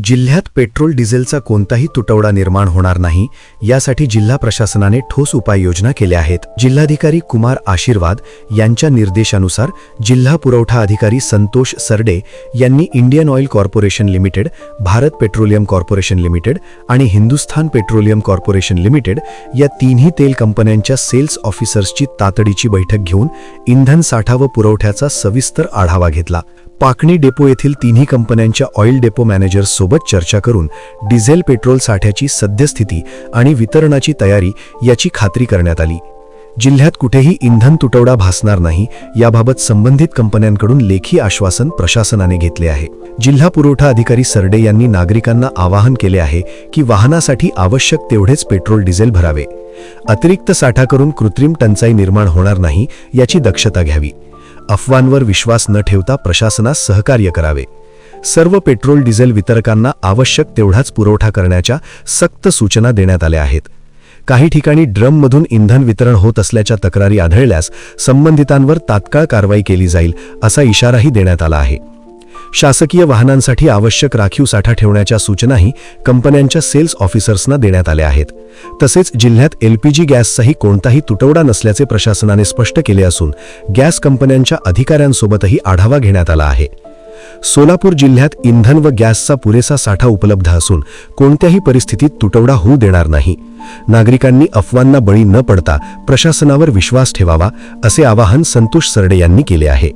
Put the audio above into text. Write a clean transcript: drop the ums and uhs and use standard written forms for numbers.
जिल्ह्यात पेट्रोल डिझेलचा कोणताही तुटवडा निर्माण होणार नाही यासाठी जिल्हा प्रशासनाने ठोस उपाययोजना केल्या आहेत। जिल्हाधिकारी कुमार आशीर्वाद यांच्या निर्देशानुसार जिल्हा पुरवठा अधिकारी संतोष सरडे यांनी Indian oil corporation limited, Bharat petroleum corporation limited आणि हिंदुस्थान पेट्रोलियम कॉर्पोरेशन लिमिटेड या तिन्ही तेल कंपन्यांच्या सेल्स ऑफिसर्सची तातडीची बैठक घेऊन इंधन साठा व पुरवठ्याचा सविस्तर आढावा घेतला। पाकणी डेपो येथील तिन्ही कंपन्यांच्या ऑइल डेपो मॅनेजर्स सोबत चर्चा करून डिझेल पेट्रोल साठ्याची सद्यस्थिती आणि वितरणाची तयारी याची खात्री करण्यात आली। जिल्ह्यात कुठेही इंधन तुटवडा भासणार नाही याबाबत संबंधित कंपन्यांकडून लेखी आश्वासन प्रशासनाने घेतले आहे। जिल्हा पुरवठा अधिकारी सरडे यांनी नागरिकांना आवाहन केले आहे की वाहनासाठी आवश्यक तेवढेच पेट्रोल डिझेल भरावे, अतिरिक्त साठा करून कृत्रिम टंचाई निर्माण होणार नाही याची दक्षता घ्यावी, अफवांवर विश्वास न ठेवता प्रशासनास सहकार्य करावे, सर्व पेट्रोल डिझेल वितरकांना आवश्यक तेवढाच पुरवठा करण्याच्या सक्त सूचना देण्यात आल्या आहेत। काही ठिकाणी ड्रममधून इंधन वितरण होत असल्याच्या तक्रारी आढळल्यास संबंधितांवर तात्काळ कारवाई केली जाईल असा इशाराही देण्यात आला आहे। शासकीय वाहनांसाठी आवश्यक राखीव साठा ठेवण्याच्या सूचनाही कंपन्यांच्या सेल्स ऑफिसर्सना देण्यात आल्या आहेत। तसेच जिल्ह्यात एलपीजी गॅसचाही कोणताही तुटवडा नसल्याचे प्रशासनाने स्पष्ट केले असून गॅस कंपन्यांच्या अधिकाऱ्यांसोबतही आढावा घेण्यात आला आहे। सोलापूर जिल्ह्यात इंधन व गॅसचा पुरेसा साठा उपलब्ध असून कोणत्याही परिस्थितीत तुटवडा होऊ देणार नाही। नागरिकांनी अफवांना बळी न पडता प्रशासनावर विश्वास ठेवावा असे आवाहन संतोष सरडे यांनी केले आहे।